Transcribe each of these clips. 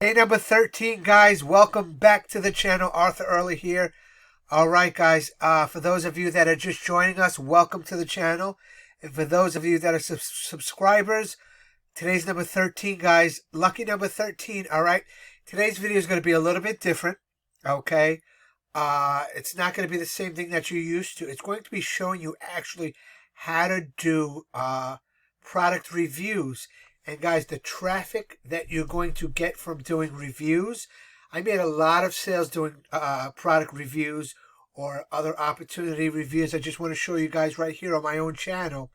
Day number 13, guys. Welcome back to the channel. Arthur Early here. All right, guys. For those of you that are just joining us, welcome to the channel. And for those of you that are subscribers, today's number 13, guys. Lucky number 13, all right? Today's video is going to be a little bit different, okay? It's not going to be the same thing that you're used to. It's going to be showing you actually how to do product reviews. And guys, the traffic that you're going to get from doing reviews, I made a lot of sales doing product reviews or other opportunity reviews. I just want to show you guys right here on my own channel,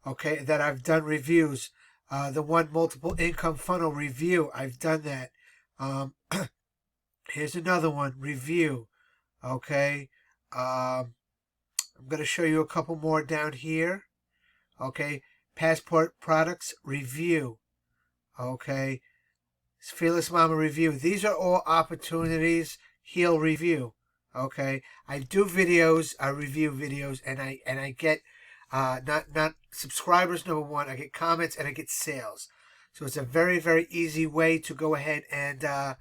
okay, that I've done reviews. The one multiple income funnel review, I've done that. Here's another one, review, okay. I'm going to show you a couple more down here, okay. Passport products review, okay. Fearless Mama review. These are all opportunities. Heal review, okay. I do videos, I review videos, and I get not subscribers, number one. I get comments and I get sales. So it's a very, very easy way to go ahead and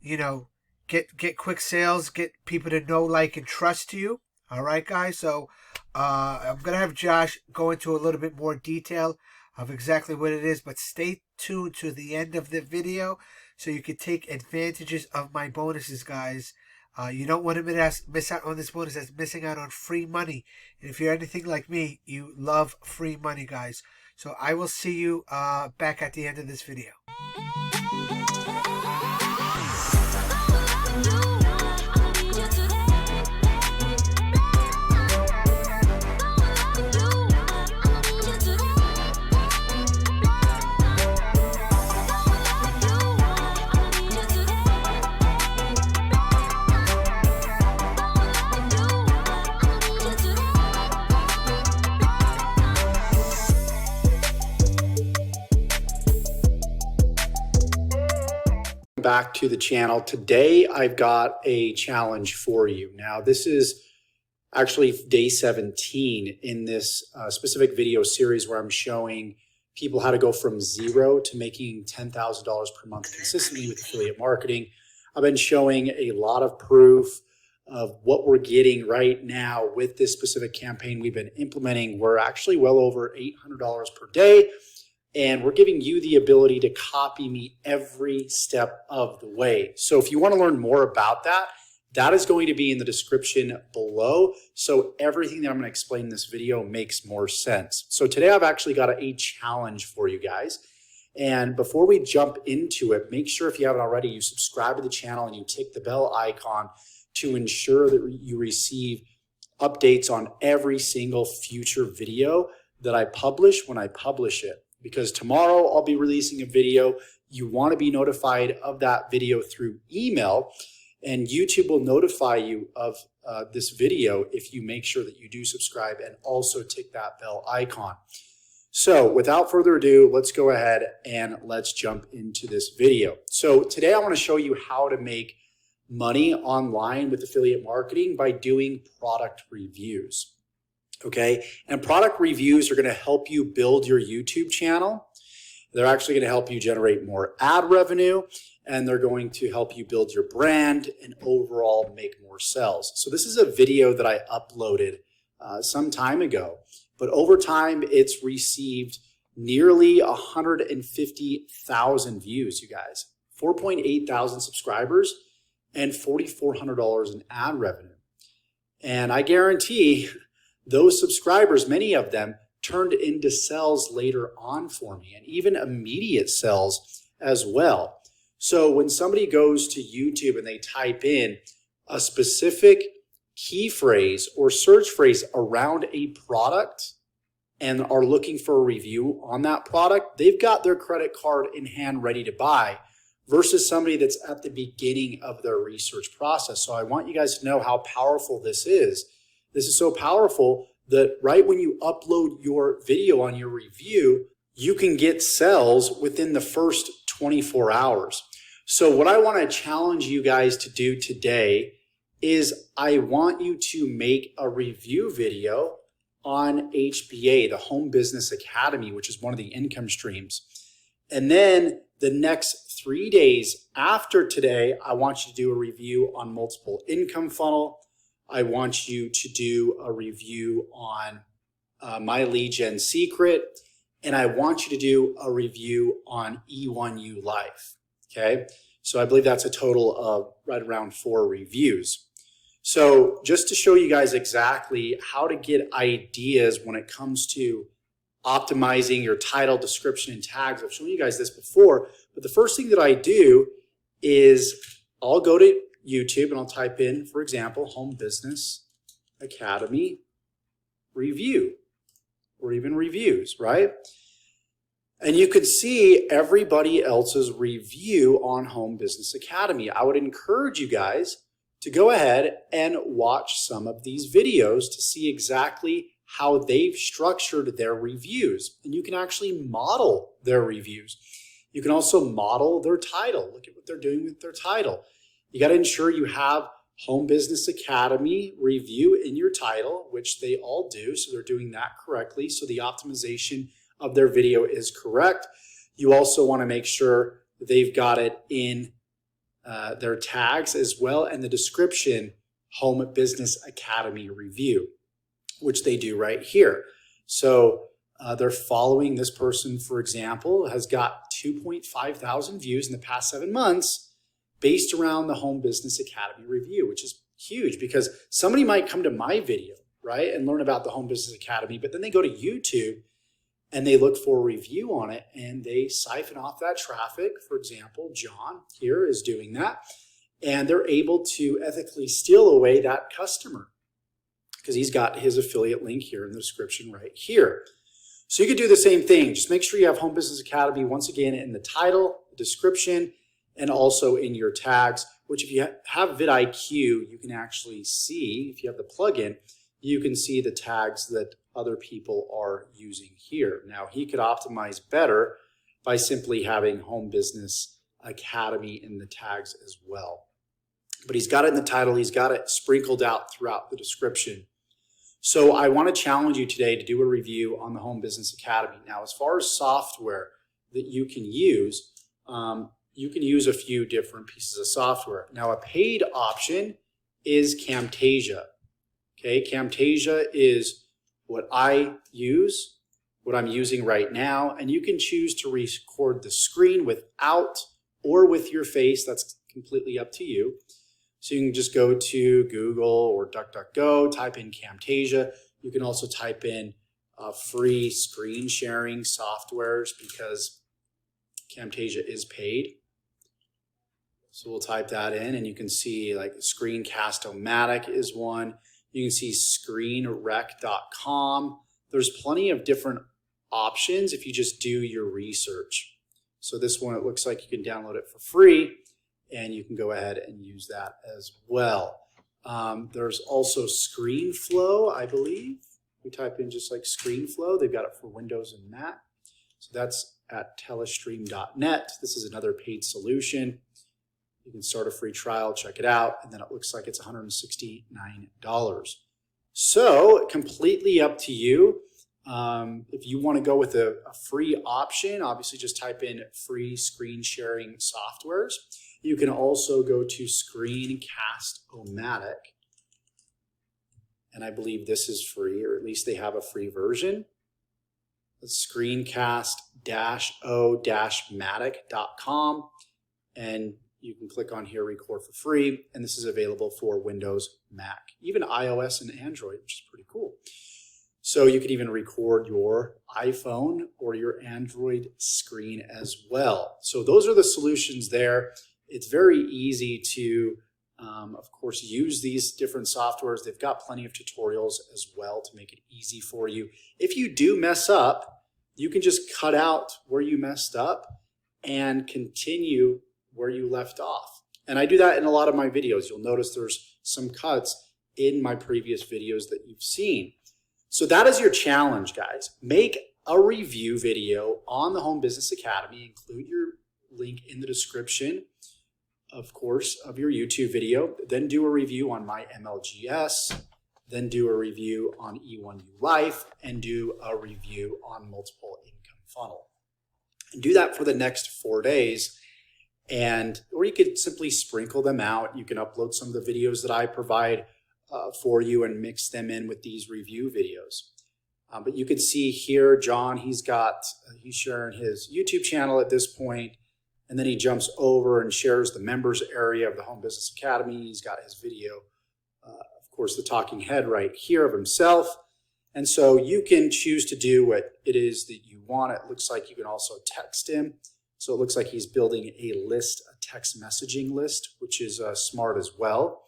you know, get quick sales, get people to know, like, and trust you. All right, guys. So I'm going to have Josh go into a little bit more detail of exactly what it is, but stay tuned to the end of the video so you can take advantages of my bonuses, guys. You don't want to miss out on this bonus. That's missing out on free money. And if you're anything like me, you love free money, guys. So I will see you back at the end of this video. Back to the channel. Today I've got a challenge for you. Now this is actually day 17 in this specific video series where I'm showing people how to go from zero to making $10,000 per month consistently with affiliate marketing. I've been showing a lot of proof of what we're getting right now with this specific campaign we've been implementing. We're actually well over $800 per day. And we're giving you the ability to copy me every step of the way. So if you want to learn more about that, that is going to be in the description below. So everything that I'm going to explain in this video makes more sense. So today I've actually got a challenge for you guys. And before we jump into it, make sure if you haven't already, you subscribe to the channel and you tick the bell icon to ensure that you receive updates on every single future video that I publish when I publish it. Because tomorrow I'll be releasing a video. You want to be notified of that video through email, and YouTube will notify you of this video if you make sure that you do subscribe and also tick that bell icon. So without further ado, let's go ahead and let's jump into this video. So today I want to show you how to make money online with affiliate marketing by doing product reviews. Okay, and product reviews are going to help you build your YouTube channel. They're actually going to help you generate more ad revenue, and they're going to help you build your brand and overall make more sales. So this is a video that I uploaded some time ago, but over time it's received nearly 150,000 views, you guys, 4.8 thousand subscribers, and $4,400 in ad revenue. And I guarantee those subscribers, many of them, turned into sales later on for me, and even immediate sales as well. So when somebody goes to YouTube and they type in a specific key phrase or search phrase around a product and are looking for a review on that product, they've got their credit card in hand ready to buy versus somebody that's at the beginning of their research process. So I want you guys to know how powerful this is. This is so powerful that right when you upload your video on your review, you can get sales within the first 24 hours. So what I want to challenge you guys to do today is I want you to make a review video on HBA, the Home Business Academy, which is one of the income streams. And then the next 3 days after today, I want you to do a review on multiple income funnel. I want you to do a review on my lead gen secret, and I want you to do a review on E1U Life. Okay, so I believe that's a total of right around 4 reviews. So just to show you guys exactly how to get ideas when it comes to optimizing your title, description, and tags. I've shown you guys this before, but the first thing that I do is I'll go to YouTube and I'll type in, for example, Home Business Academy review, or even reviews, right? And you could see everybody else's review on Home Business Academy. I would encourage you guys to go ahead and watch some of these videos to see exactly how they've structured their reviews. And you can actually model their reviews. You can also model their title. Look at what they're doing with their title. You got to ensure you have Home Business Academy review in your title, which they all do. So they're doing that correctly. So the optimization of their video is correct. You also want to make sure they've got it in their tags as well, and the description, Home Business Academy review, which they do right here. So they're following this person, for example, has got 2.5 thousand views in the past 7 months based around the Home Business Academy review, which is huge because somebody might come to my video, right, and learn about the Home Business Academy, but then they go to YouTube and they look for a review on it and they siphon off that traffic. For example, John here is doing that, and they're able to ethically steal away that customer because he's got his affiliate link here in the description right here. So you could do the same thing. Just make sure you have Home Business Academy once again in the title, the description, and also in your tags, which if you have vidIQ, you can actually see, if you have the plugin, you can see the tags that other people are using here. Now, he could optimize better by simply having Home Business Academy in the tags as well. But he's got it in the title. He's got it sprinkled out throughout the description. So I want to challenge you today to do a review on the Home Business Academy. Now, as far as software that you can use a few different pieces of software. Now, a paid option is Camtasia. Okay, Camtasia is what I use, what I'm using right now, and you can choose to record the screen without or with your face. That's completely up to you. So you can just go to Google or DuckDuckGo, type in Camtasia. You can also type in free screen sharing softwares because Camtasia is paid. So we'll type that in and you can see like Screencast-O-Matic is one. You can see ScreenRec.com. There's plenty of different options if you just do your research. So this one, it looks like you can download it for free and you can go ahead and use that as well. There's also ScreenFlow, I believe. We type in just like ScreenFlow. They've got it for Windows and Mac. So that's at telestream.net. This is another paid solution. You can start a free trial, check it out, and then it looks like it's $169. So completely up to you. If you want to go with a free option, obviously just type in free screen sharing softwares. You can also go to Screencast-O-Matic, and I believe this is free, or at least they have a free version. It's Screencast-O-Matic.com, and you can click on here, record for free, and this is available for Windows, Mac, even iOS and Android, which is pretty cool. So you can even record your iPhone or your Android screen as well. So those are the solutions there. It's very easy to, of course, use these different softwares. They've got plenty of tutorials as well to make it easy for you. If you do mess up, you can just cut out where you messed up and continue where you left off. And I do that in a lot of my videos. You'll notice there's some cuts in my previous videos that you've seen. So that is your challenge, guys. Make a review video on the Home Business Academy. Include your link in the description, of course, of your YouTube video. Then do a review on my MLGS. Then do a review on E1U Life, and do a review on multiple income funnel. And do that for the next 4 days. or you could simply sprinkle them out. You can upload some of the videos that I provide for you and mix them in with these review videos. But you can see here, John, he's sharing his YouTube channel at this point, and then he jumps over and shares the members area of the Home Business Academy. He's got his video, of course, the talking head right here of himself. And so you can choose to do what it is that you want. It looks like you can also text him. So it looks like he's building a text messaging list, which is smart as well.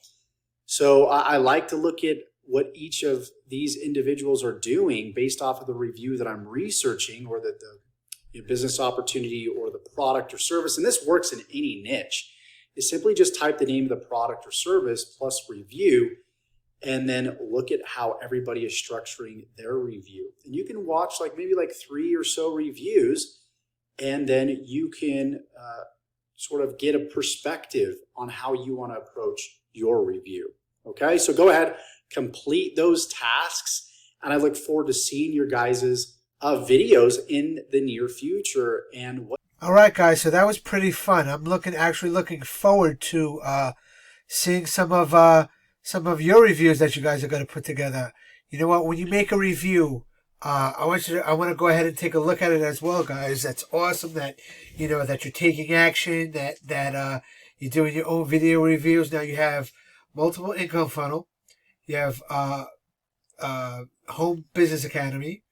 So I like to look at what each of these individuals are doing based off of the review that I'm researching, or the business opportunity or the product or service. And this works in any niche. You simply just type the name of the product or service plus review, and then look at how everybody is structuring their review. And you can watch maybe 3 or so reviews, and then you can sort of get a perspective on how you want to approach your review. Okay, so go ahead, complete those tasks, and I look forward to seeing your guys' videos in the near future. All right, guys, so that was pretty fun. I'm actually looking forward to seeing some of your reviews that you guys are going to put together. You know what? When you make a review, I want to go ahead and take a look at it as well, guys. That's awesome that that you're taking action, that you're doing your own video reviews. Now you have multiple income funnel. You have Home Business Academy.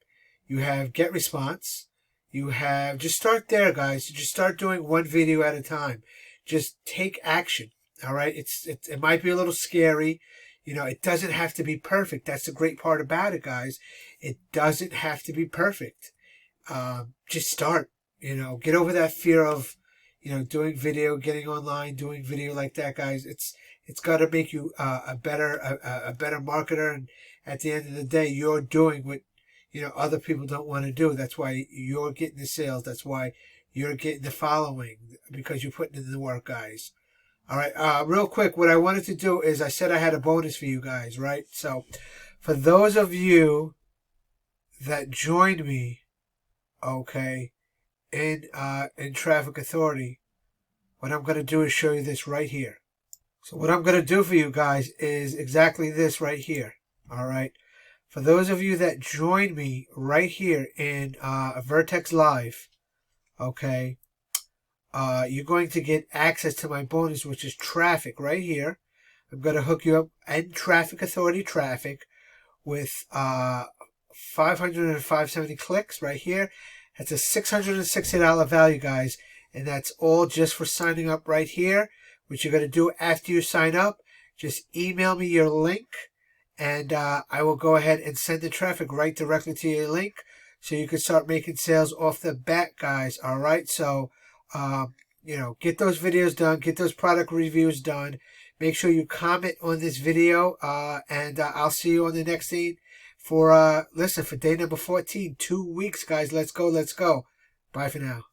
You have Get Response. You have, just start there, guys. Just start doing one video at a time. Just take action. All right. It might be a little scary. It doesn't have to be perfect. That's the great part about it, guys. It doesn't have to be perfect. Just start, get over that fear of, doing video, getting online, doing video like that, guys. It's got to make you a better marketer. And at the end of the day, you're doing what, other people don't want to do. That's why you're getting the sales. That's why you're getting the following, because you're putting in the work, guys. All right. Real quick, what I wanted to do is, I said I had a bonus for you guys, right? So for those of you that joined me, okay, in Traffic Authority, what I'm going to do is show you this right here. So what I'm going to do for you guys is exactly this right here. All right. For those of you that joined me right here in Vertex Live, okay, you're going to get access to my bonus, which is traffic right here. I'm going to hook you up and Traffic Authority traffic with 500 and 570 clicks right here. That's a $660 value, guys. And that's all just for signing up right here. What you're going to do after you sign up, just email me your link, and I will go ahead and send the traffic right directly to your link, so you can start making sales off the bat, guys. All right. So, get those videos done, get those product reviews done. Make sure you comment on this video, and I'll see you on the next thing for day number 14. 2 weeks, guys. Let's go. Bye for now.